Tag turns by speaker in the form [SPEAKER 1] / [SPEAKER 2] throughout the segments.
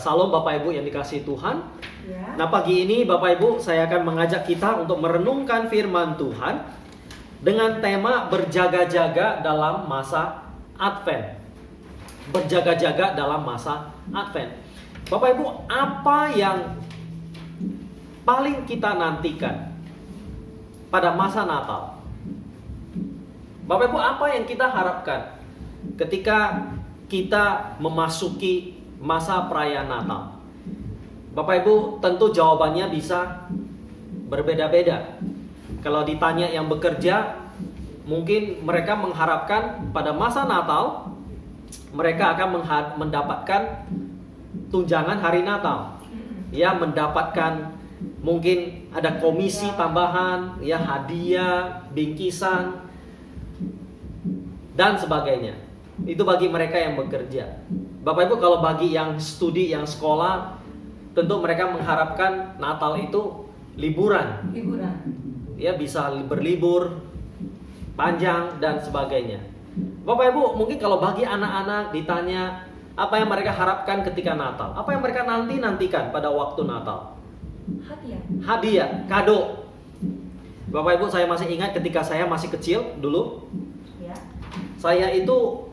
[SPEAKER 1] Salam Bapak Ibu yang dikasihi Tuhan.
[SPEAKER 2] Ya.
[SPEAKER 1] Nah, pagi ini Bapak Ibu saya akan mengajak kita untuk merenungkan firman Tuhan dengan tema berjaga-jaga dalam masa Advent. Berjaga-jaga dalam masa Advent. Bapak Ibu, apa yang paling kita nantikan pada masa Natal? Bapak Ibu, apa yang kita harapkan ketika kita memasuki masa perayaan Natal? Bapak Ibu, tentu jawabannya bisa berbeda-beda. Kalau ditanya yang bekerja, mungkin mereka mengharapkan pada masa Natal mereka akan mendapatkan tunjangan hari Natal. Ya, mendapatkan mungkin ada komisi tambahan, ya, hadiah, bingkisan dan sebagainya. Itu bagi mereka yang bekerja. Bapak Ibu, kalau bagi yang studi, yang sekolah, tentu mereka mengharapkan Natal itu liburan. Ya, bisa berlibur panjang dan sebagainya. Bapak Ibu, mungkin kalau bagi anak-anak ditanya apa yang mereka harapkan ketika Natal, apa yang mereka nantikan pada waktu Natal? Hadiah, kado. Bapak Ibu, saya masih ingat ketika saya masih kecil dulu,
[SPEAKER 2] Ya.
[SPEAKER 1] saya itu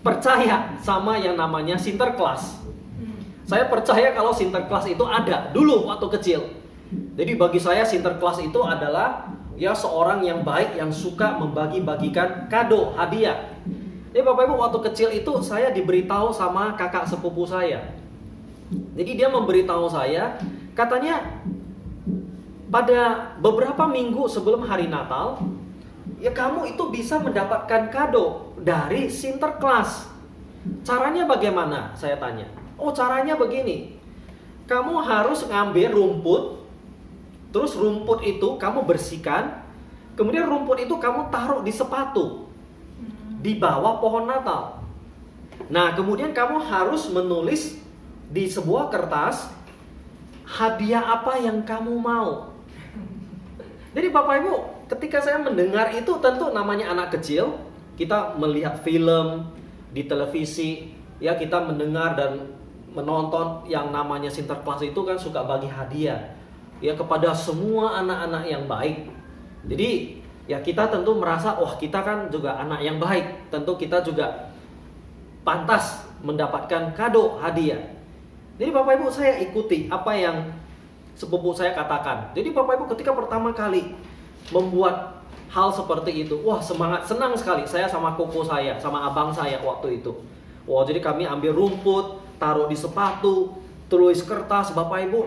[SPEAKER 1] percaya sama yang namanya Sinterklas. Saya percaya kalau Sinterklas itu ada dulu waktu kecil. Jadi bagi saya Sinterklas itu adalah ya seorang yang baik, yang suka membagi-bagikan kado, hadiah. Jadi Bapak Ibu, waktu kecil itu saya diberitahu sama kakak sepupu saya. Jadi dia memberitahu saya, katanya pada beberapa minggu sebelum hari Natal, ya kamu itu bisa mendapatkan kado dari Sinterklas. Caranya bagaimana? Saya tanya. Oh, caranya begini. Kamu harus ngambil rumput, terus rumput itu kamu bersihkan, kemudian rumput itu kamu taruh di sepatu di bawah pohon Natal. Nah, kemudian kamu harus menulis di sebuah kertas hadiah apa yang kamu mau. Jadi Bapak Ibu, ketika saya mendengar itu, tentu namanya anak kecil, kita melihat film di televisi, ya kita mendengar dan menonton yang namanya Sinterklas itu kan suka bagi hadiah ya kepada semua anak-anak yang baik. Jadi ya kita tentu merasa, wah kita kan juga anak yang baik, tentu kita juga pantas mendapatkan kado hadiah. Jadi Bapak Ibu, saya ikuti apa yang sepupu saya katakan. Jadi Bapak Ibu, ketika pertama kali membuat hal seperti itu, wah semangat, senang sekali saya sama koko saya, sama abang saya waktu itu. Wah, jadi kami ambil rumput, taruh di sepatu, tulis kertas, Bapak Ibu,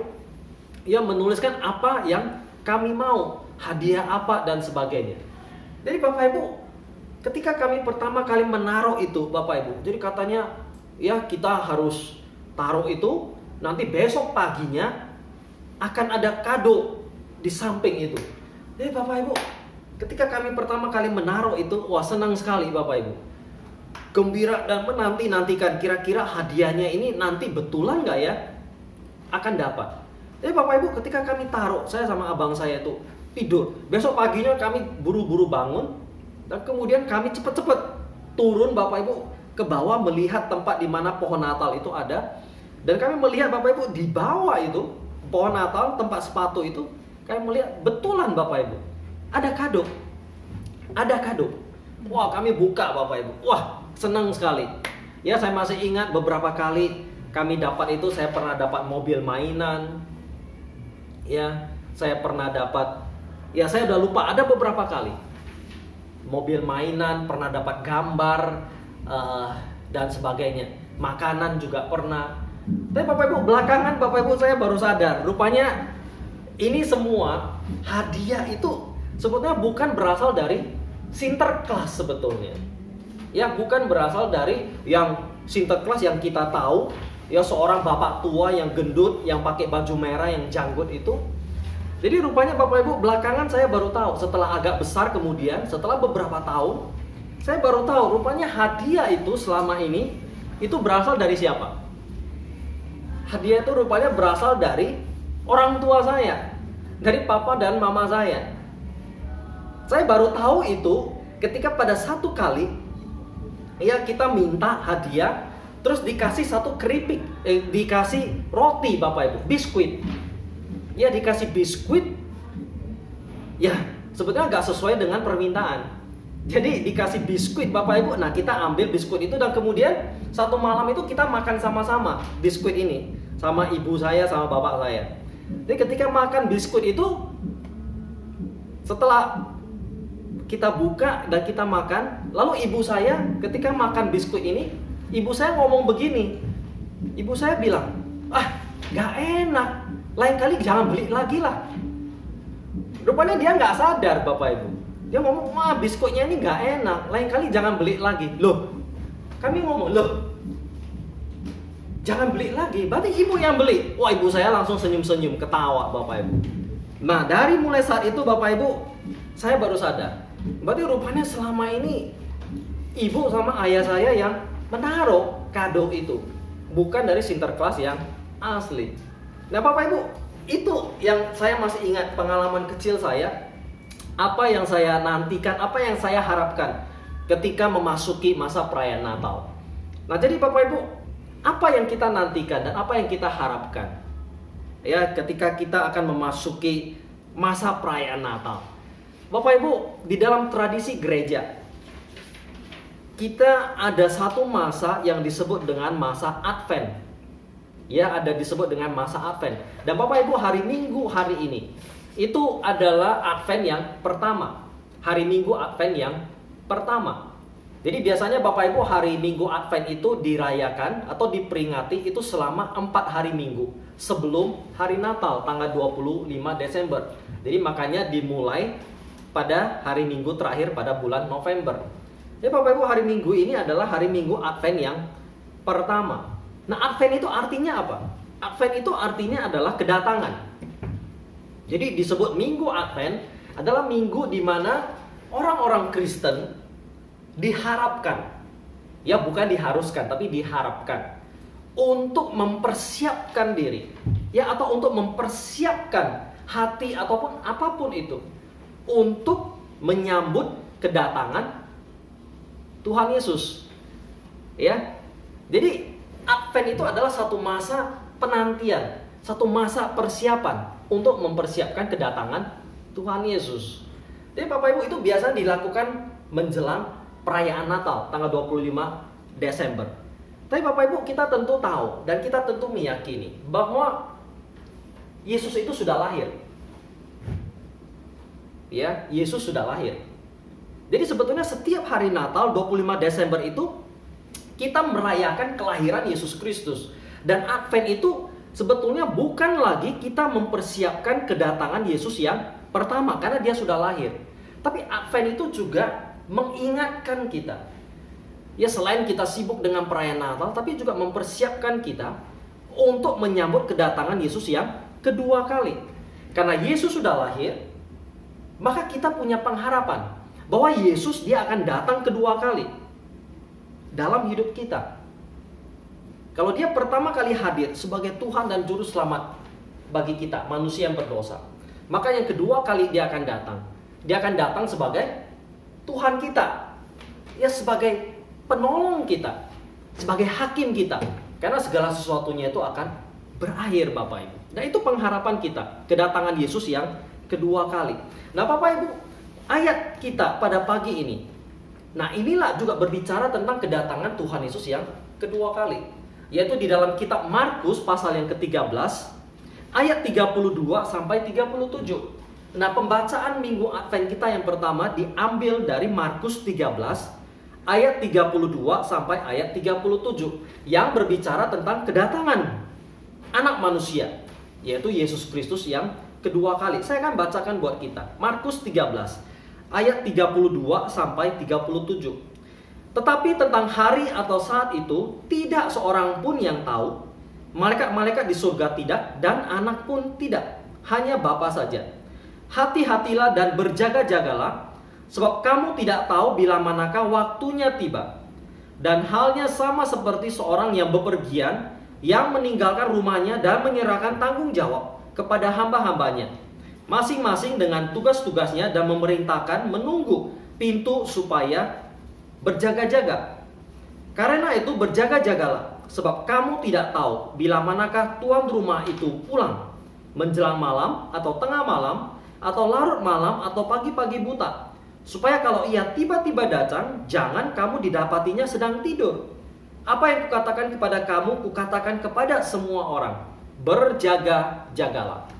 [SPEAKER 1] ya menuliskan apa yang kami mau, hadiah apa dan sebagainya. Jadi Bapak Ibu, ketika kami pertama kali menaruh itu, Bapak Ibu, jadi katanya ya kita harus taruh itu, nanti besok paginya akan ada kado di samping itu. Jadi Bapak Ibu, ketika kami pertama kali menaruh itu, wah senang sekali Bapak Ibu, gembira dan menanti-nantikan kira-kira hadiahnya ini nanti betulan nggak ya akan dapat. Jadi Bapak Ibu, ketika kami taruh, saya sama abang saya itu tidur. Besok paginya kami buru-buru bangun dan kemudian kami cepet-cepet turun Bapak Ibu ke bawah melihat tempat di mana pohon Natal itu ada. Dan kami melihat Bapak Ibu di bawah itu pohon Natal, tempat sepatu itu, kami melihat betulan Bapak Ibu ada kado. Ada kado. Wah, kami buka Bapak Ibu. Wah, senang sekali. Ya, saya masih ingat beberapa kali kami dapat itu, saya pernah dapat mobil mainan. Ya, saya pernah dapat, ya saya udah lupa, ada beberapa kali. Mobil mainan, pernah dapat gambar dan sebagainya. Makanan juga pernah. Tapi Bapak Ibu, belakangan Bapak Ibu saya baru sadar, rupanya ini semua hadiah itu sebetulnya bukan berasal dari Sinterklas sebetulnya. Ya, bukan berasal dari yang Sinterklas yang kita tahu, ya seorang bapak tua yang gendut, yang pakai baju merah, yang janggut itu. Jadi rupanya Bapak Ibu, belakangan saya baru tahu, setelah agak besar kemudian, setelah beberapa tahun, saya baru tahu rupanya hadiah itu selama ini itu berasal dari siapa? Hadiah itu rupanya berasal dari orang tua saya, dari papa dan mama saya. Saya baru tahu itu ketika pada satu kali ya kita minta hadiah terus dikasih satu keripik, dikasih roti Bapak Ibu, biskuit. Ya dikasih biskuit, ya sebetulnya nggak sesuai dengan permintaan. Jadi dikasih biskuit Bapak Ibu, nah kita ambil biskuit itu dan kemudian satu malam itu kita makan sama-sama biskuit ini sama ibu saya sama bapak saya. Jadi ketika makan biskuit itu, setelah kita buka dan kita makan, lalu ibu saya ketika makan biskuit ini, ibu saya ngomong begini. Ibu saya bilang, gak enak, lain kali jangan beli lagi lah. Rupanya dia nggak sadar Bapak Ibu. Dia ngomong, biskuitnya ini gak enak, lain kali jangan beli lagi. Loh, kami ngomong, jangan beli lagi, berarti ibu yang beli. Wah, ibu saya langsung senyum-senyum, ketawa Bapak Ibu. Nah, dari mulai saat itu Bapak Ibu, saya baru sadar, berarti rupanya selama ini ibu sama ayah saya yang menaruh kado itu, bukan dari Sinterklas yang asli. Nah Bapak Ibu, itu yang saya masih ingat pengalaman kecil saya, apa yang saya nantikan, apa yang saya harapkan ketika memasuki masa perayaan Natal. Nah jadi Bapak Ibu, apa yang kita nantikan dan apa yang kita harapkan ya ketika kita akan memasuki masa perayaan Natal. Bapak Ibu, di dalam tradisi gereja kita ada satu masa yang disebut dengan masa Advent. Ya, ada disebut dengan masa Advent. Dan Bapak Ibu, hari Minggu hari ini itu adalah Advent yang pertama. Hari Minggu Advent yang pertama. Jadi biasanya Bapak Ibu hari Minggu Advent itu dirayakan atau diperingati itu selama 4 hari Minggu sebelum hari Natal tanggal 25 Desember. Jadi makanya dimulai pada hari Minggu terakhir pada bulan November. Jadi Bapak Ibu, hari Minggu ini adalah hari Minggu Advent yang pertama. Nah, Advent itu artinya apa? Advent itu artinya adalah kedatangan. Jadi disebut Minggu Advent adalah minggu di mana orang-orang Kristen diharapkan, ya bukan diharuskan tapi diharapkan untuk mempersiapkan diri, ya atau untuk mempersiapkan hati ataupun apapun itu untuk menyambut kedatangan Tuhan Yesus. Ya. Jadi Advent itu adalah satu masa penantian, satu masa persiapan untuk mempersiapkan kedatangan Tuhan Yesus. Jadi Bapak Ibu, itu biasa dilakukan menjelang perayaan Natal tanggal 25 Desember. Tapi Bapak Ibu, kita tentu tahu dan kita tentu meyakini bahwa Yesus itu sudah lahir. Ya, Yesus sudah lahir. Jadi sebetulnya setiap hari Natal 25 Desember itu kita merayakan kelahiran Yesus Kristus. Dan Advent itu sebetulnya bukan lagi kita mempersiapkan kedatangan Yesus yang pertama karena dia sudah lahir. Tapi Advent itu juga mengingatkan kita. Ya, selain kita sibuk dengan perayaan Natal, tapi juga mempersiapkan kita untuk menyambut kedatangan Yesus yang kedua kali. Karena Yesus sudah lahir, maka kita punya pengharapan bahwa Yesus dia akan datang kedua kali dalam hidup kita. Kalau dia pertama kali hadir sebagai Tuhan dan Juru Selamat bagi kita, manusia yang berdosa, maka yang kedua kali dia akan datang. Dia akan datang sebagai Tuhan kita, ya sebagai penolong kita, sebagai hakim kita. Karena segala sesuatunya itu akan berakhir Bapak Ibu. Nah itu pengharapan kita, kedatangan Yesus yang kedua kali. Nah Bapak Ibu, ayat kita pada pagi ini, nah inilah juga berbicara tentang kedatangan Tuhan Yesus yang kedua kali, yaitu di dalam kitab Markus pasal yang ke-13 ayat 32 sampai 37. Nah pembacaan Minggu Advent kita yang pertama diambil dari Markus 13 ayat 32 sampai ayat 37 yang berbicara tentang kedatangan Anak Manusia, yaitu Yesus Kristus yang kedua kali. Saya akan bacakan buat kita Markus 13 ayat 32 sampai 37. Tetapi tentang hari atau saat itu tidak seorang pun yang tahu, malaikat-malaikat di surga tidak, dan anak pun tidak, hanya Bapa saja. Hati-hatilah dan berjaga-jagalah, sebab kamu tidak tahu bila manakah waktunya tiba. Dan halnya sama seperti seorang yang bepergian, yang meninggalkan rumahnya dan menyerahkan tanggung jawab kepada hamba-hambanya, masing-masing dengan tugas-tugasnya, dan memerintahkan menunggu pintu supaya berjaga-jaga. Karena itu berjaga-jagalah, sebab kamu tidak tahu bila manakah tuan rumah itu pulang, menjelang malam atau tengah malam atau larut malam atau pagi-pagi buta, supaya kalau ia tiba-tiba datang, jangan kamu didapatinya sedang tidur. Apa yang kukatakan kepada kamu, kukatakan kepada semua orang, berjaga-jagalah.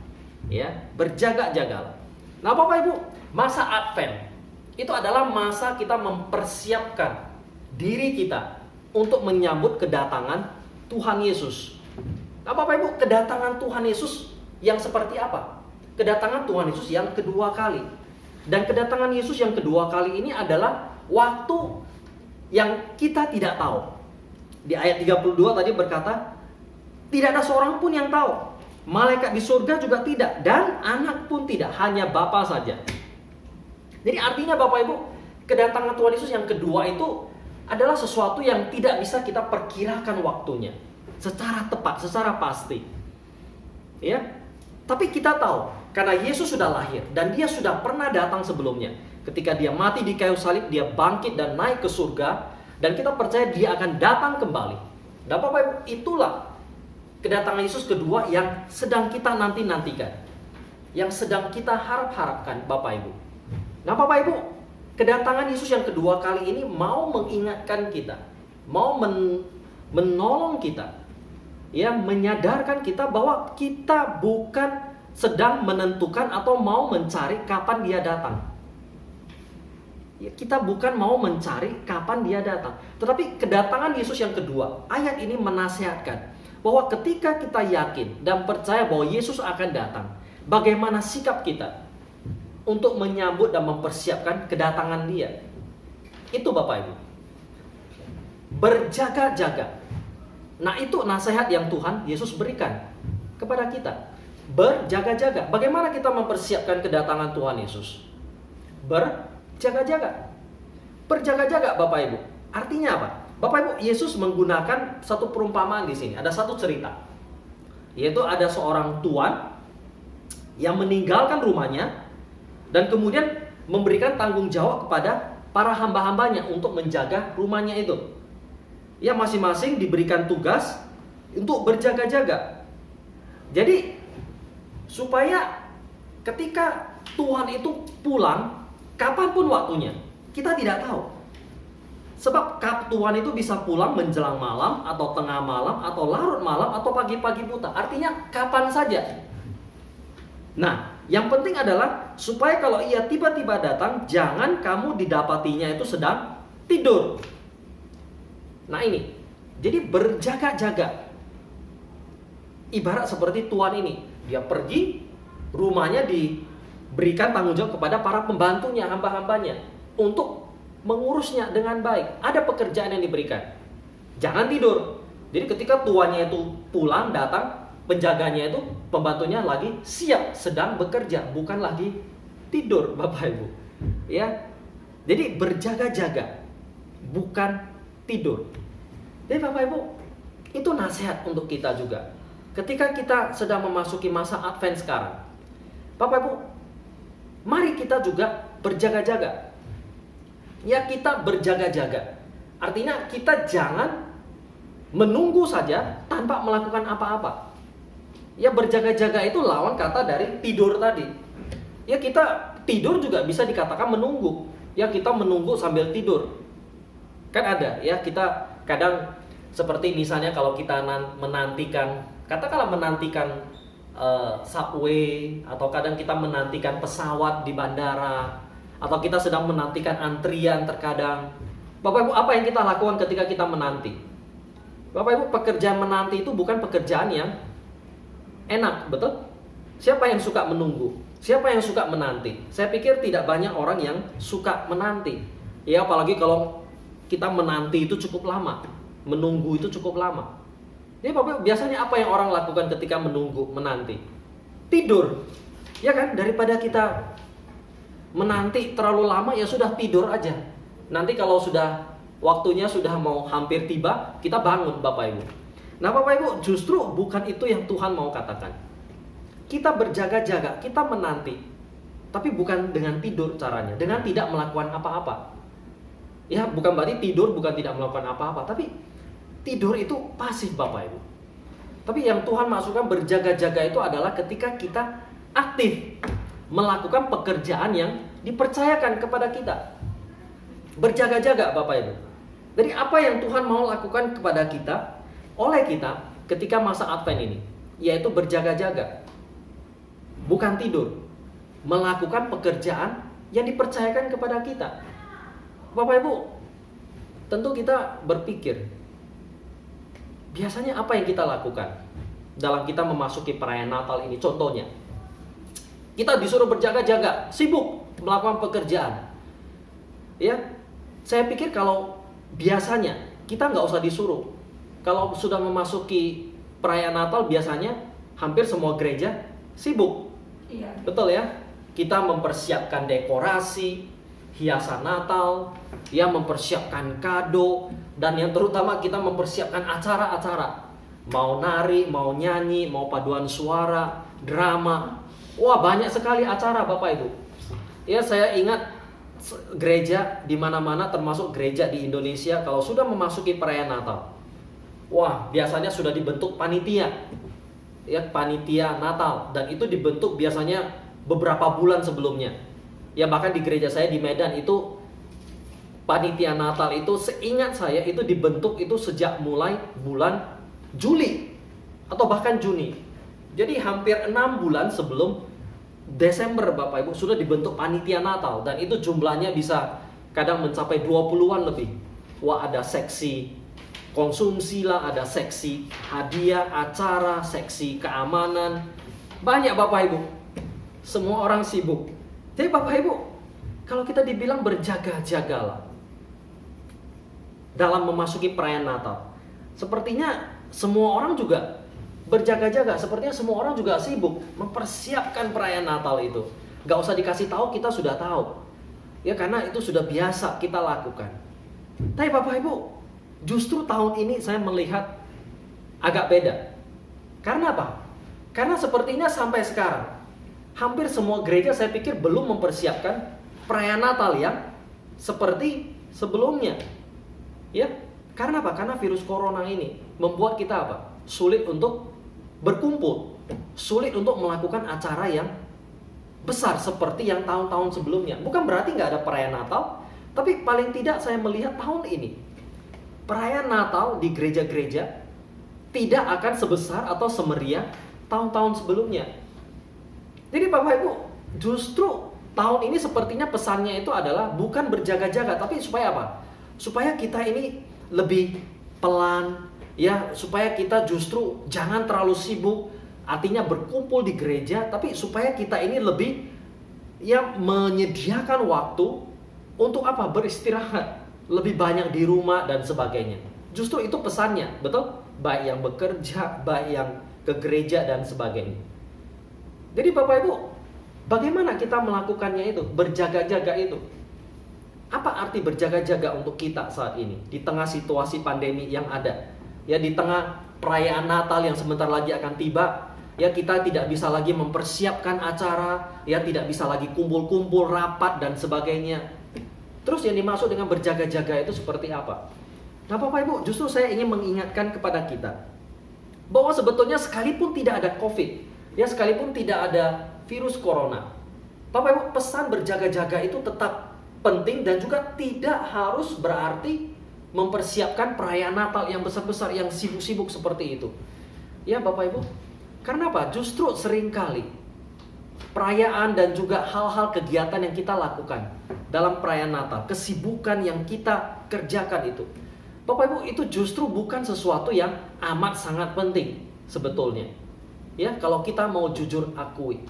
[SPEAKER 1] Ya, berjaga-jagalah. Nah, Bapak Ibu, masa Advent itu adalah masa kita mempersiapkan diri kita untuk menyambut kedatangan Tuhan Yesus. Nah, Bapak Ibu, kedatangan Tuhan Yesus yang seperti apa? Kedatangan Tuhan Yesus yang kedua kali. Dan kedatangan Yesus yang kedua kali ini adalah waktu yang kita tidak tahu. Di ayat 32 tadi berkata, tidak ada seorang pun yang tahu. Malaikat di surga juga tidak, dan anak pun tidak, hanya Bapa saja. Jadi artinya Bapak Ibu, kedatangan Tuhan Yesus yang kedua itu adalah sesuatu yang tidak bisa kita perkirakan waktunya secara tepat, secara pasti. Ya. Tapi kita tahu, karena Yesus sudah lahir dan dia sudah pernah datang sebelumnya. Ketika dia mati di kayu salib, dia bangkit dan naik ke surga, dan kita percaya dia akan datang kembali. Dan Bapak Ibu, itulah kedatangan Yesus kedua yang sedang kita nanti-nantikan, yang sedang kita harap-harapkan Bapak Ibu. Nah Bapak Ibu, kedatangan Yesus yang kedua kali ini mau mengingatkan kita, mau menolong kita, ya, menyadarkan kita bahwa kita bukan sedang menentukan atau mau mencari kapan dia datang. Ya, kita bukan mau mencari kapan dia datang, tetapi kedatangan Yesus yang kedua, ayat ini menasihatkan bahwa ketika kita yakin dan percaya bahwa Yesus akan datang, bagaimana sikap kita untuk menyambut dan mempersiapkan kedatangan dia. Itu Bapak Ibu, berjaga-jaga. Nah itu nasihat yang Tuhan Yesus berikan kepada kita, berjaga-jaga. Bagaimana kita mempersiapkan kedatangan Tuhan Yesus? Berjaga-jaga. Berjaga-jaga Bapak Ibu, artinya apa? Bapak Ibu, Yesus menggunakan satu perumpamaan di sini. Ada satu cerita, yaitu ada seorang tuan yang meninggalkan rumahnya dan kemudian memberikan tanggung jawab kepada para hamba-hambanya untuk menjaga rumahnya itu. Ya, masing-masing diberikan tugas untuk berjaga-jaga. Jadi supaya ketika Tuhan itu pulang, kapanpun waktunya, kita tidak tahu. Sebab Tuhan itu bisa pulang menjelang malam, atau tengah malam, atau larut malam, atau pagi-pagi buta. Artinya kapan saja. Nah, yang penting adalah supaya kalau ia tiba-tiba datang, jangan kamu didapatinya itu sedang tidur. Nah ini, jadi berjaga-jaga. Ibarat seperti tuan ini, dia pergi, rumahnya diberikan tanggung jawab kepada para pembantunya, hamba-hambanya, untuk mengurusnya dengan baik. Ada pekerjaan yang diberikan. Jangan tidur. Jadi ketika tuannya itu pulang, datang, penjaganya itu, pembantunya lagi siap, sedang bekerja, bukan lagi tidur, Bapak Ibu. Ya. Jadi berjaga-jaga, bukan tidur. Jadi Bapak Ibu, itu nasihat untuk kita juga. Ketika kita sedang memasuki masa Advent sekarang, Bapak Ibu, mari kita juga berjaga-jaga. Ya, kita berjaga-jaga. Artinya kita jangan menunggu saja tanpa melakukan apa-apa. Ya, berjaga-jaga itu lawan kata dari tidur tadi. Ya, kita tidur juga bisa dikatakan menunggu. Ya, kita menunggu sambil tidur. Kan ada ya, kita kadang seperti misalnya kalau kita menantikan, katakanlah menantikan subway, atau kadang kita menantikan pesawat di bandara, atau kita sedang menantikan antrian terkadang. Bapak Ibu, apa yang kita lakukan ketika kita menanti? Bapak Ibu, pekerjaan menanti itu bukan pekerjaan yang enak, betul? Siapa yang suka menunggu? Siapa yang suka menanti? Saya pikir tidak banyak orang yang suka menanti. Ya, apalagi kalau kita menanti itu cukup lama, menunggu itu cukup lama. Jadi Bapak, biasanya apa yang orang lakukan ketika menunggu, menanti? Tidur. Ya kan? Daripada kita menanti terlalu lama, ya sudah tidur aja. Nanti kalau sudah waktunya sudah mau hampir tiba, kita bangun Bapak Ibu. Nah Bapak Ibu, justru bukan itu yang Tuhan mau katakan. Kita berjaga-jaga, kita menanti, tapi bukan dengan tidur caranya, dengan tidak melakukan apa-apa. Ya, bukan berarti tidur bukan tidak melakukan apa-apa, tapi tidur itu pasif Bapak Ibu. Tapi yang Tuhan maksudkan berjaga-jaga itu adalah ketika kita aktif melakukan pekerjaan yang dipercayakan kepada kita. Berjaga-jaga Bapak Ibu. Jadi apa yang Tuhan mau lakukan kepada kita, oleh kita ketika masa Advent ini, yaitu berjaga-jaga. Bukan tidur. Melakukan pekerjaan yang dipercayakan kepada kita. Bapak Ibu, tentu kita berpikir, biasanya apa yang kita lakukan dalam kita memasuki perayaan Natal ini? Contohnya, kita disuruh berjaga-jaga, sibuk melakukan pekerjaan. Ya, saya pikir kalau biasanya kita nggak usah disuruh. Kalau sudah memasuki perayaan Natal, biasanya hampir semua gereja sibuk.
[SPEAKER 2] Iya.
[SPEAKER 1] Betul ya? Kita mempersiapkan dekorasi, hiasan Natal, ya mempersiapkan kado, dan yang terutama kita mempersiapkan acara-acara. Mau nari, mau nyanyi, mau paduan suara, drama. Wah, banyak sekali acara Bapak Ibu. Ya, saya ingat gereja di mana-mana, termasuk gereja di Indonesia, kalau sudah memasuki perayaan Natal, wah, biasanya sudah dibentuk panitia. Ya, panitia Natal, dan itu dibentuk biasanya beberapa bulan sebelumnya. Ya, bahkan di gereja saya di Medan itu panitia Natal itu seingat saya itu dibentuk itu sejak mulai bulan Juli atau bahkan Juni. Jadi hampir 6 bulan sebelum Desember Bapak Ibu sudah dibentuk panitia Natal, dan itu jumlahnya bisa kadang mencapai 20-an lebih. Wah, ada seksi konsumsi lah, ada seksi hadiah, acara, seksi keamanan. Banyak Bapak Ibu. Semua orang sibuk. Jadi Bapak Ibu, kalau kita dibilang berjaga-jagalah dalam memasuki perayaan Natal, sepertinya semua orang juga berjaga-jaga. Sepertinya semua orang juga sibuk mempersiapkan perayaan Natal itu. Gak usah dikasih tahu, kita sudah tahu. Ya, karena itu sudah biasa kita lakukan. Tapi Bapak Ibu, justru tahun ini saya melihat agak beda. Karena apa? Karena sepertinya sampai sekarang hampir semua gereja saya pikir belum mempersiapkan perayaan Natal yang seperti sebelumnya. Ya, karena apa? Karena virus corona ini membuat kita apa? Sulit untuk berkumpul, sulit untuk melakukan acara yang besar seperti yang tahun-tahun sebelumnya. Bukan berarti nggak ada perayaan Natal, tapi paling tidak saya melihat tahun ini perayaan Natal di gereja-gereja tidak akan sebesar atau semeriah tahun-tahun sebelumnya. Jadi Bapak Ibu, justru tahun ini sepertinya pesannya itu adalah bukan berjaga-jaga, tapi supaya apa? Supaya kita ini lebih pelan, ya, supaya kita justru jangan terlalu sibuk, artinya berkumpul di gereja, tapi supaya kita ini lebih ya menyediakan waktu untuk apa? Beristirahat, lebih banyak di rumah dan sebagainya. Justru itu pesannya, betul? Baik yang bekerja, baik yang ke gereja dan sebagainya. Jadi Bapak Ibu, bagaimana kita melakukannya itu? Berjaga-jaga itu. Apa arti berjaga-jaga untuk kita saat ini di tengah situasi pandemi yang ada? Ya, di tengah perayaan Natal yang sebentar lagi akan tiba, ya kita tidak bisa lagi mempersiapkan acara, ya tidak bisa lagi kumpul-kumpul, rapat dan sebagainya. Terus yang dimaksud dengan berjaga-jaga itu seperti apa? Nah Bapak Ibu, justru saya ingin mengingatkan kepada kita bahwa sebetulnya sekalipun tidak ada COVID, ya sekalipun tidak ada virus corona, Bapak Ibu, pesan berjaga-jaga itu tetap penting dan juga tidak harus berarti mempersiapkan perayaan Natal yang besar-besar, yang sibuk-sibuk seperti itu. Ya Bapak Ibu, karena apa? Justru seringkali perayaan dan juga hal-hal kegiatan yang kita lakukan dalam perayaan Natal, kesibukan yang kita kerjakan itu, Bapak Ibu, itu justru bukan sesuatu yang amat sangat penting sebetulnya. Ya, kalau kita mau jujur akui.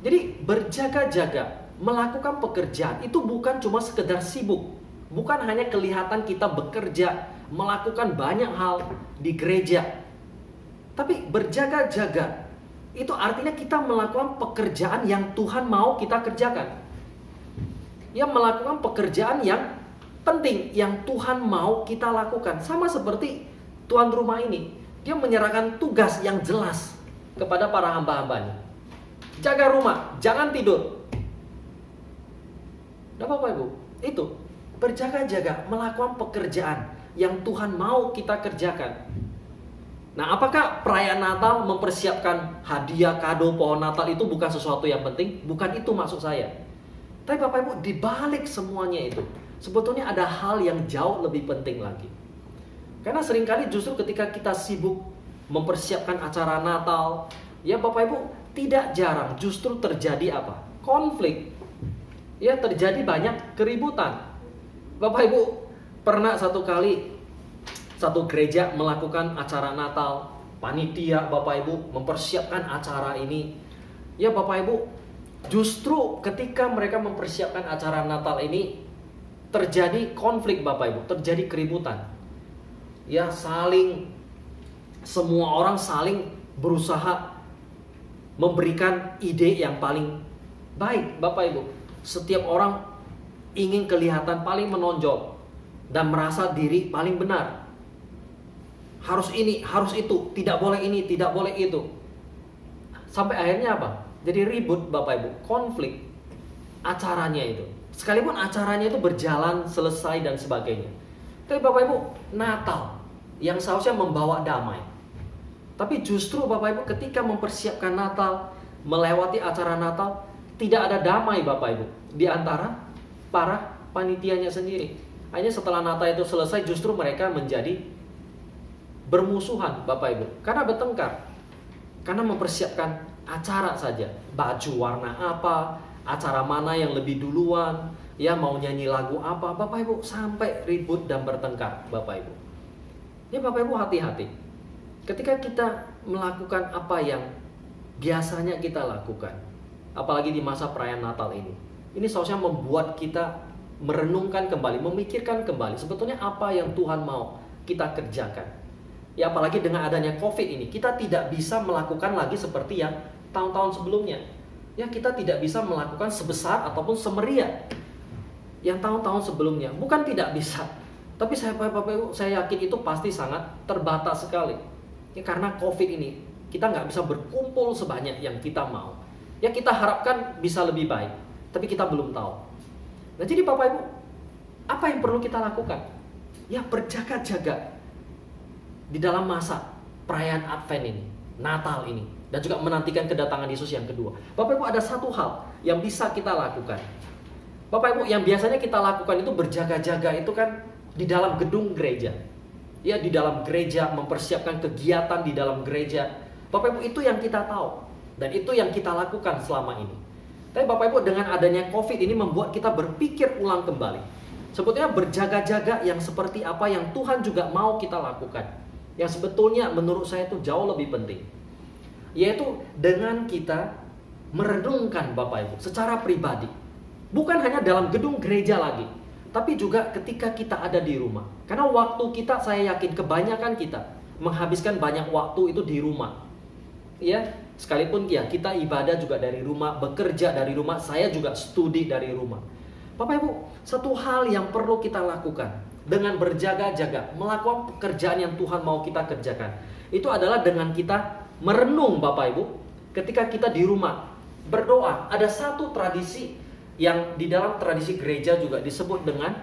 [SPEAKER 1] Jadi berjaga-jaga melakukan pekerjaan itu bukan cuma sekedar sibuk. Bukan hanya kelihatan kita bekerja, melakukan banyak hal di gereja. Tapi berjaga-jaga itu artinya kita melakukan pekerjaan yang Tuhan mau kita kerjakan. Ya, melakukan pekerjaan yang penting, yang Tuhan mau kita lakukan. Sama seperti tuan rumah ini, dia menyerahkan tugas yang jelas kepada para hamba-hambanya. Jaga rumah, jangan tidur. Nah Bapak Ibu, itu berjaga-jaga melakukan pekerjaan yang Tuhan mau kita kerjakan. Nah, apakah perayaan Natal mempersiapkan hadiah, kado, pohon Natal itu bukan sesuatu yang penting? Bukan itu maksud saya. Tapi Bapak Ibu, di balik semuanya itu, sebetulnya ada hal yang jauh lebih penting lagi. Karena seringkali justru ketika kita sibuk mempersiapkan acara Natal, ya Bapak Ibu, tidak jarang justru terjadi apa? Konflik. Ya, terjadi banyak keributan. Bapak Ibu, pernah satu kali satu gereja melakukan acara Natal, panitia Bapak Ibu mempersiapkan acara ini. Ya Bapak Ibu, justru ketika mereka mempersiapkan acara Natal ini terjadi konflik Bapak Ibu, terjadi keributan. Ya, semua orang saling berusaha memberikan ide yang paling baik Bapak Ibu. Setiap orang ingin kelihatan paling menonjol dan merasa diri paling benar. Harus ini, harus itu, tidak boleh ini, tidak boleh itu. Sampai akhirnya apa? Jadi ribut Bapak Ibu, konflik acaranya itu. Sekalipun acaranya itu berjalan, selesai dan sebagainya. Tapi Bapak Ibu, Natal yang seharusnya membawa damai. Tapi justru Bapak Ibu ketika mempersiapkan Natal, melewati acara Natal, tidak ada damai Bapak Ibu di antara para panitianya sendiri. Hanya setelah Natal itu selesai justru mereka menjadi bermusuhan Bapak Ibu, karena bertengkar, karena mempersiapkan acara saja, baju warna apa, acara mana yang lebih duluan, ya mau nyanyi lagu apa, Bapak Ibu, sampai ribut dan bertengkar Bapak Ibu. Ya Bapak Ibu, hati-hati ketika kita melakukan apa yang biasanya kita lakukan, apalagi di masa perayaan Natal ini. Ini seharusnya membuat kita merenungkan kembali, memikirkan kembali sebetulnya apa yang Tuhan mau kita kerjakan. Ya apalagi dengan adanya COVID ini, kita tidak bisa melakukan lagi seperti yang tahun-tahun sebelumnya. Ya kita tidak bisa melakukan sebesar ataupun semeriah yang tahun-tahun sebelumnya. Bukan tidak bisa, tapi saya yakin itu pasti sangat terbatas sekali. Ya karena COVID ini, kita nggak bisa berkumpul sebanyak yang kita mau. Ya kita harapkan bisa lebih baik, tapi kita belum tahu. Nah jadi Bapak Ibu, apa yang perlu kita lakukan? Ya berjaga-jaga di dalam masa perayaan Advent ini, Natal ini, dan juga menantikan kedatangan Yesus yang kedua. Bapak Ibu, ada satu hal yang bisa kita lakukan. Bapak Ibu, yang biasanya kita lakukan itu berjaga-jaga itu kan di dalam gedung gereja. Ya, di dalam gereja, mempersiapkan kegiatan di dalam gereja. Bapak Ibu, itu yang kita tahu dan itu yang kita lakukan selama ini. Tapi Bapak Ibu, dengan adanya COVID ini membuat kita berpikir ulang kembali. Sebetulnya berjaga-jaga yang seperti apa yang Tuhan juga mau kita lakukan, yang sebetulnya menurut saya itu jauh lebih penting, yaitu dengan kita merenungkan Bapak Ibu secara pribadi, bukan hanya dalam gedung gereja lagi, tapi juga ketika kita ada di rumah. Karena waktu kita, saya yakin kebanyakan kita menghabiskan banyak waktu itu di rumah. Ya, sekalipun ya kita ibadah juga dari rumah, bekerja dari rumah, saya juga studi dari rumah. Bapak Ibu, satu hal yang perlu kita lakukan dengan berjaga-jaga melakukan pekerjaan yang Tuhan mau kita kerjakan, itu adalah dengan kita merenung Bapak Ibu ketika kita di rumah berdoa. Ada satu tradisi yang di dalam tradisi gereja juga disebut dengan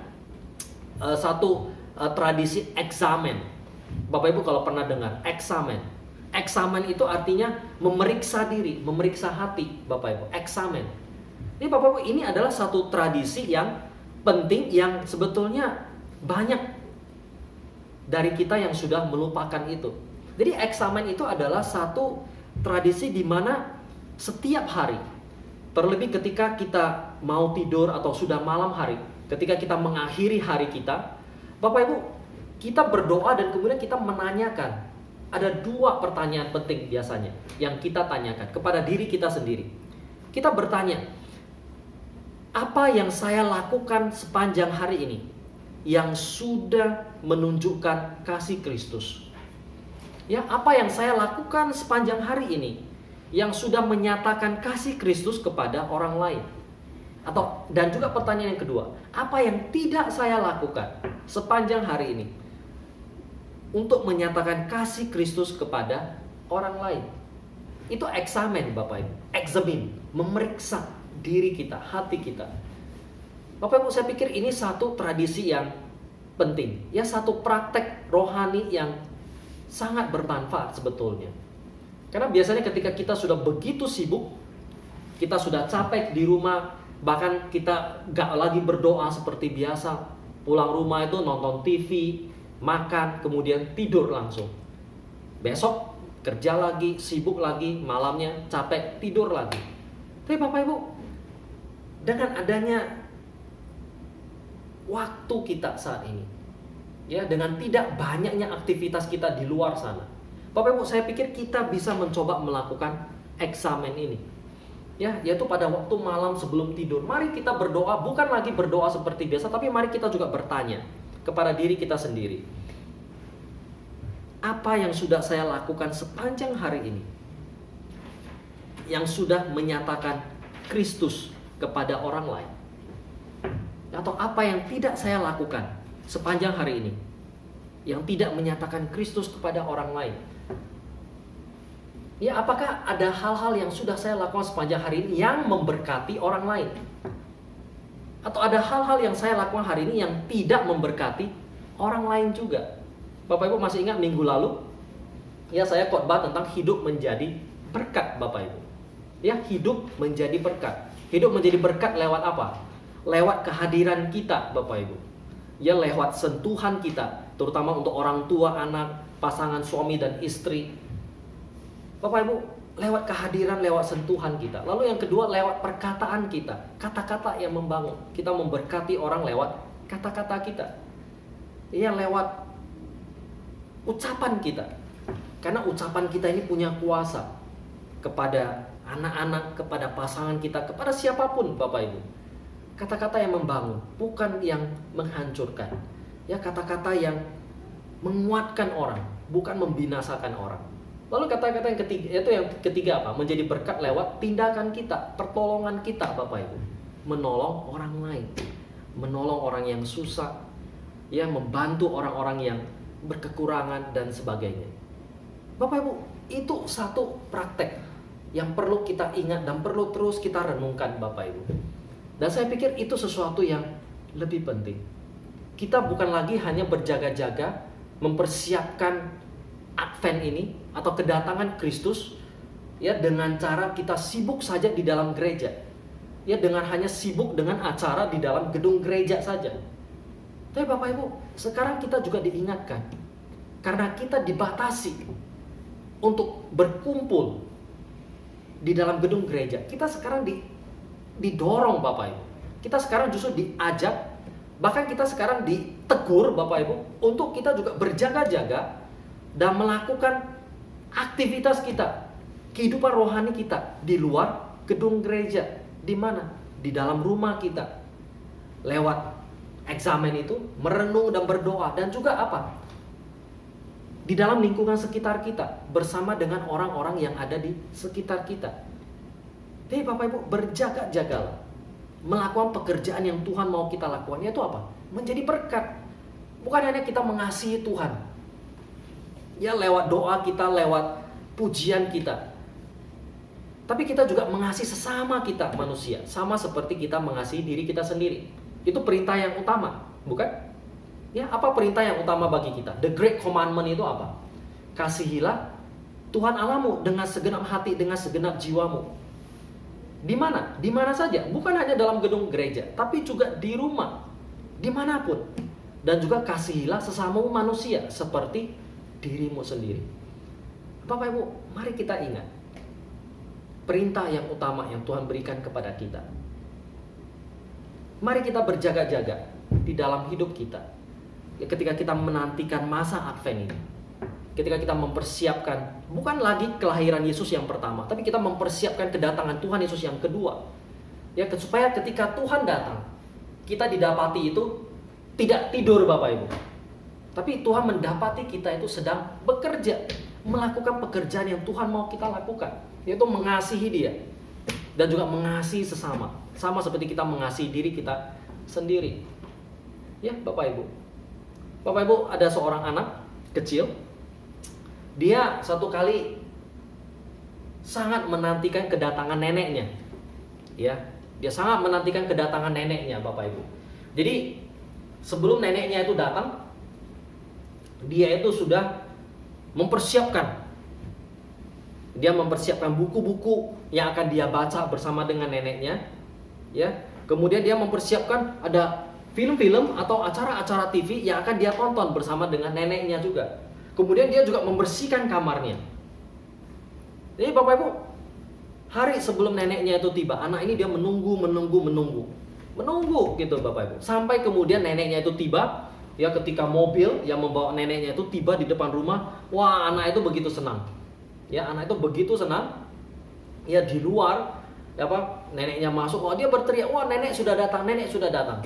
[SPEAKER 1] tradisi eksamen. Bapak Ibu kalau pernah dengar eksamen, eksamen itu artinya memeriksa diri, memeriksa hati Bapak Ibu, eksamen. Ini Bapak Ibu, ini adalah satu tradisi yang penting yang sebetulnya banyak dari kita yang sudah melupakan itu. Jadi eksamen itu adalah satu tradisi di mana setiap hari, terlebih ketika kita mau tidur atau sudah malam hari, ketika kita mengakhiri hari kita, Bapak Ibu, kita berdoa dan kemudian kita menanyakan. Ada dua pertanyaan penting biasanya yang kita tanyakan kepada diri kita sendiri. Kita bertanya, apa yang saya lakukan sepanjang hari ini yang sudah menunjukkan kasih Kristus? Ya, apa yang saya lakukan sepanjang hari ini yang sudah menyatakan kasih Kristus kepada orang lain? Dan juga pertanyaan yang kedua, apa yang tidak saya lakukan sepanjang hari ini untuk menyatakan kasih Kristus kepada orang lain? Itu eksamen Bapak Ibu, eksamen, memeriksa diri kita, hati kita. Bapak Ibu, saya pikir ini satu tradisi yang penting, ya, satu praktek rohani yang sangat bermanfaat sebetulnya. Karena biasanya ketika kita sudah begitu sibuk, kita sudah capek di rumah, bahkan kita gak lagi berdoa seperti biasa, pulang rumah itu nonton TV, makan, kemudian tidur langsung. Besok kerja lagi, sibuk lagi, malamnya capek, tidur lagi. Tapi Bapak Ibu, dengan adanya waktu kita saat ini, ya, dengan tidak banyaknya aktivitas kita di luar sana, Bapak Ibu, saya pikir kita bisa mencoba melakukan eksamen ini, ya, yaitu pada waktu malam sebelum tidur. Mari kita berdoa, bukan lagi berdoa seperti biasa, tapi mari kita juga bertanya kepada diri kita sendiri, apa yang sudah saya lakukan sepanjang hari ini yang sudah menyatakan Kristus kepada orang lain? Atau apa yang tidak saya lakukan sepanjang hari ini yang tidak menyatakan Kristus kepada orang lain? Ya, apakah ada hal-hal yang sudah saya lakukan sepanjang hari ini yang memberkati orang lain? Atau ada hal-hal yang saya lakukan hari ini yang tidak memberkati orang lain juga? Bapak Ibu masih ingat minggu lalu, ya, saya khotbah tentang hidup menjadi berkat, Bapak Ibu. Ya, hidup menjadi berkat. Hidup menjadi berkat lewat apa? Lewat kehadiran kita, Bapak Ibu. Ya, lewat sentuhan kita, terutama untuk orang tua, anak, pasangan suami dan istri. Bapak Ibu, lewat kehadiran, lewat sentuhan kita. Lalu yang kedua, lewat perkataan kita, kata-kata yang membangun. Kita memberkati orang lewat kata-kata kita. Ya, lewat ucapan kita. Karena ucapan kita ini punya kuasa kepada anak-anak, kepada pasangan kita, kepada siapapun, Bapak Ibu. Kata-kata yang membangun, bukan yang menghancurkan. Ya, kata-kata yang menguatkan orang, bukan membinasakan orang. Lalu kata-kata yang ketiga, itu yang ketiga apa? Menjadi berkat lewat tindakan kita, pertolongan kita, Bapak Ibu. Menolong orang lain, menolong orang yang susah, ya, membantu orang-orang yang berkekurangan dan sebagainya. Bapak Ibu, itu satu praktek yang perlu kita ingat dan perlu terus kita renungkan, Bapak Ibu. Dan saya pikir itu sesuatu yang lebih penting. Kita bukan lagi hanya berjaga-jaga mempersiapkan Advent ini atau kedatangan Kristus, ya, dengan cara kita sibuk saja di dalam gereja, ya, dengan hanya sibuk dengan acara di dalam gedung gereja saja. Tapi Bapak Ibu, sekarang kita juga diingatkan, karena kita dibatasi untuk berkumpul di dalam gedung gereja, kita sekarang didorong, Bapak Ibu. Kita sekarang justru diajak, bahkan kita sekarang ditegur, Bapak Ibu, untuk kita juga berjaga-jaga dan melakukan aktivitas kita, kehidupan rohani kita di luar gedung gereja. Di mana? Di dalam rumah kita. Lewat eksamen itu, merenung dan berdoa, dan juga apa? Di dalam lingkungan sekitar kita, bersama dengan orang-orang yang ada di sekitar kita. Jadi Bapak Ibu, berjaga-jagalah melakukan pekerjaan yang Tuhan mau kita lakukan, yaitu apa? Menjadi berkat. Bukan hanya kita mengasihi Tuhan, ya, lewat doa kita, lewat pujian kita, tapi kita juga mengasihi sesama kita manusia, sama seperti kita mengasihi diri kita sendiri. Itu perintah yang utama, bukan? Ya, apa perintah yang utama bagi kita? The Great Commandment itu apa? Kasihilah Tuhan Allahmu dengan segenap hati, dengan segenap jiwamu. Di mana? Di mana saja. Bukan hanya dalam gedung gereja, tapi juga di rumah, dimanapun. Dan juga kasihilah sesamamu manusia seperti dirimu sendiri. Bapak Ibu, mari kita ingat perintah yang utama yang Tuhan berikan kepada kita. Mari kita berjaga-jaga di dalam hidup kita, ya, ketika kita menantikan masa Advent ini. Ketika kita mempersiapkan bukan lagi kelahiran Yesus yang pertama, tapi kita mempersiapkan kedatangan Tuhan Yesus yang kedua. Ya, supaya ketika Tuhan datang, kita didapati itu tidak tidur, Bapak Ibu. Tapi Tuhan mendapati kita itu sedang bekerja, melakukan pekerjaan yang Tuhan mau kita lakukan, yaitu mengasihi Dia dan juga mengasihi sesama, sama seperti kita mengasihi diri kita sendiri. Ya, Bapak Ibu. Bapak Ibu, ada seorang anak kecil. Dia satu kali sangat menantikan kedatangan neneknya. Ya, Dia sangat menantikan kedatangan neneknya, Bapak Ibu. Jadi sebelum neneknya itu datang, dia itu sudah mempersiapkan. Dia mempersiapkan buku-buku yang akan dia baca bersama dengan neneknya, ya. Kemudian dia mempersiapkan ada film-film atau acara-acara TV yang akan dia tonton bersama dengan neneknya juga. Kemudian dia juga membersihkan kamarnya. Jadi Bapak Ibu, hari sebelum neneknya itu tiba, anak ini dia menunggu gitu Bapak Ibu. Sampai kemudian neneknya itu tiba, ya ketika mobil yang membawa neneknya itu tiba di depan rumah, wah anak itu begitu senang. Ya anak itu begitu senang. Ya di luar, ya apa, neneknya masuk, wah dia berteriak, wah nenek sudah datang, nenek sudah datang.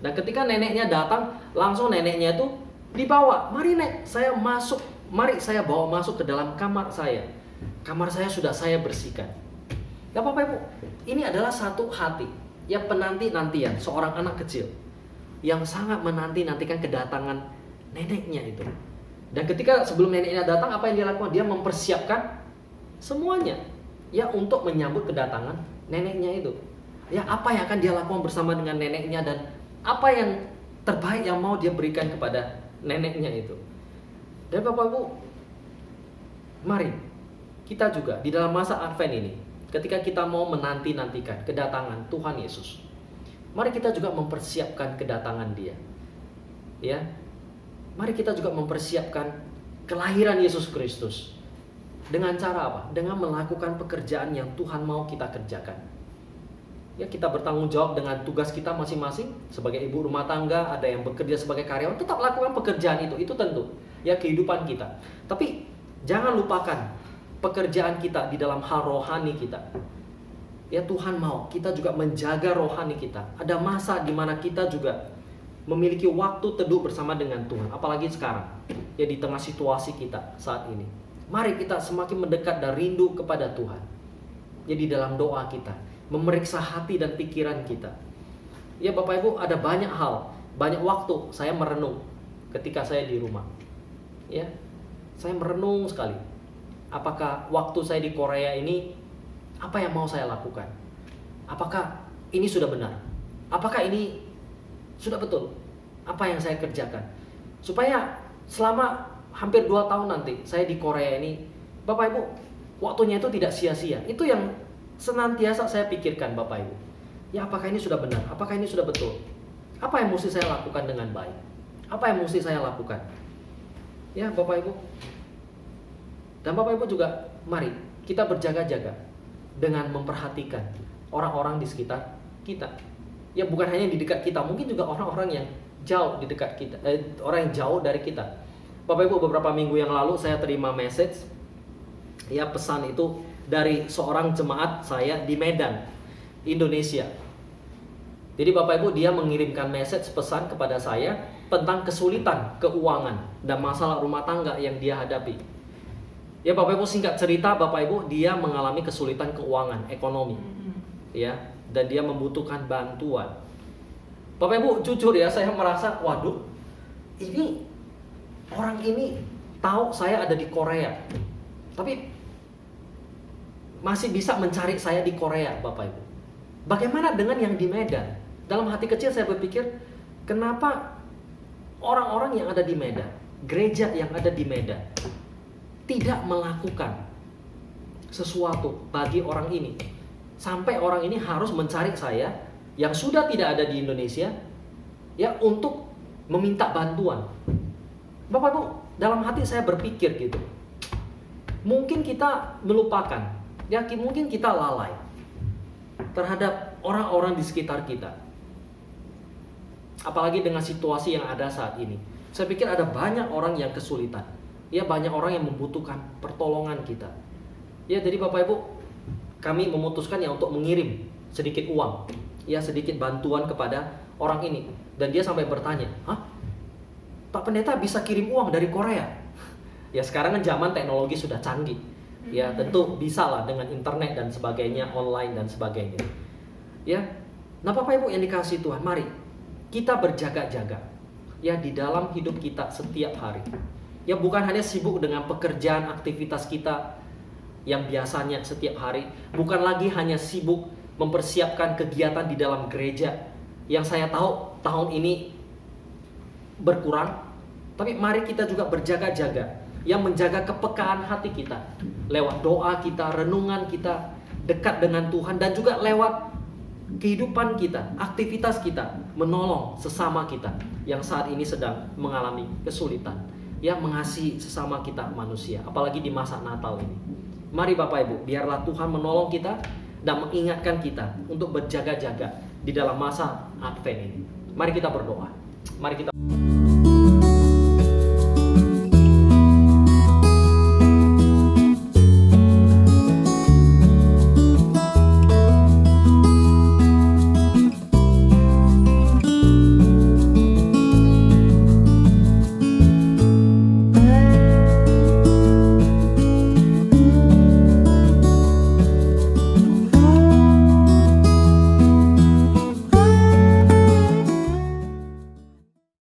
[SPEAKER 1] Dan ketika neneknya datang, langsung neneknya itu dibawa, mari nek, saya masuk, mari saya bawa masuk ke dalam kamar saya. Kamar saya sudah saya bersihkan. Ya Bapak Ibu, ini adalah satu hati yang penanti-nantian seorang anak kecil yang sangat menanti-nantikan kedatangan neneknya itu. Dan ketika sebelum neneknya datang, apa yang dia lakukan? Dia mempersiapkan semuanya ya untuk menyambut kedatangan neneknya itu. Ya apa yang akan dia lakukan bersama dengan neneknya dan apa yang terbaik yang mau dia berikan kepada neneknya itu. Dan Bapak Ibu, mari kita juga di dalam masa Advent ini, ketika kita mau menanti-nantikan kedatangan Tuhan Yesus, mari kita juga mempersiapkan kedatangan Dia. Ya. Mari kita juga mempersiapkan kelahiran Yesus Kristus. Dengan cara apa? Dengan melakukan pekerjaan yang Tuhan mau kita kerjakan. Ya, kita bertanggung jawab dengan tugas kita masing-masing. Sebagai ibu rumah tangga, ada yang bekerja sebagai karyawan, tetap lakukan pekerjaan itu tentu. Ya, kehidupan kita. Tapi jangan lupakan pekerjaan kita di dalam hal rohani kita. Ya, Tuhan mau kita juga menjaga rohani kita. Ada masa di mana kita juga memiliki waktu teduh bersama dengan Tuhan, apalagi sekarang ya di tengah situasi kita saat ini. Mari kita semakin mendekat dan rindu kepada Tuhan. Jadi dalam doa kita memeriksa hati dan pikiran kita. Ya Bapak Ibu, ada banyak hal, banyak waktu saya merenung ketika saya di rumah. Ya, saya merenung sekali. Apakah waktu saya di Korea ini, apa yang mau saya lakukan? Apakah ini sudah benar? Apakah ini sudah betul apa yang saya kerjakan, supaya selama hampir 2 tahun nanti saya di Korea ini, Bapak Ibu, waktunya itu tidak sia-sia. Itu yang senantiasa saya pikirkan Bapak Ibu. Ya apakah ini sudah benar? Apakah ini sudah betul? Apa yang mesti saya lakukan dengan baik? Apa yang mesti saya lakukan? Ya Bapak Ibu. Dan Bapak Ibu juga, mari kita berjaga-jaga dengan memperhatikan orang-orang di sekitar kita. Ya bukan hanya di dekat kita, mungkin juga orang-orang yang jauh di dekat kita, orang yang jauh dari kita. Bapak Ibu, beberapa minggu yang lalu saya terima message, ya pesan itu dari seorang jemaat saya di Medan, Indonesia. Jadi Bapak Ibu, dia mengirimkan message pesan kepada saya tentang kesulitan keuangan dan masalah rumah tangga yang dia hadapi. Ya Bapak Ibu, singkat cerita Bapak Ibu, dia mengalami kesulitan keuangan, ekonomi. Ya, dan dia membutuhkan bantuan. Bapak Ibu, jujur ya, saya merasa, waduh, ini orang ini tahu saya ada di Korea, tapi masih bisa mencari saya di Korea, Bapak Ibu. Bagaimana dengan yang di Medan? Dalam hati kecil saya berpikir, kenapa orang-orang yang ada di Medan, gereja yang ada di Medan, tidak melakukan sesuatu bagi orang ini? Sampai orang ini harus mencari saya yang sudah tidak ada di Indonesia, ya untuk meminta bantuan. Bapak Ibu, dalam hati saya berpikir gitu, mungkin kita melupakan, ya mungkin kita lalai terhadap orang-orang di sekitar kita. Apalagi dengan situasi yang ada saat ini. Saya pikir ada banyak orang yang kesulitan. Ya banyak orang yang membutuhkan pertolongan kita. Ya jadi Bapak Ibu, kami memutuskan ya untuk mengirim sedikit uang, ya sedikit bantuan kepada orang ini. Dan dia sampai bertanya, "Hah? Pak Pendeta bisa kirim uang dari Korea?" Ya sekarang kan zaman teknologi sudah canggih. Ya tentu bisa lah dengan internet dan sebagainya, online dan sebagainya. Ya, nah Bapak Ibu yang dikasihi Tuhan, mari kita berjaga-jaga ya di dalam hidup kita setiap hari. Ya bukan hanya sibuk dengan pekerjaan aktivitas kita yang biasanya setiap hari, bukan lagi hanya sibuk mempersiapkan kegiatan di dalam gereja yang saya tahu tahun ini berkurang, tapi mari kita juga berjaga-jaga, yang menjaga kepekaan hati kita lewat doa kita, renungan kita, dekat dengan Tuhan, dan juga lewat kehidupan kita, aktivitas kita, menolong sesama kita yang saat ini sedang mengalami kesulitan, yang mengasihi sesama kita manusia, apalagi di masa Natal ini. Mari Bapak Ibu, biarlah Tuhan menolong kita dan mengingatkan kita untuk berjaga-jaga di dalam masa Advent ini. Mari kita berdoa. Mari kita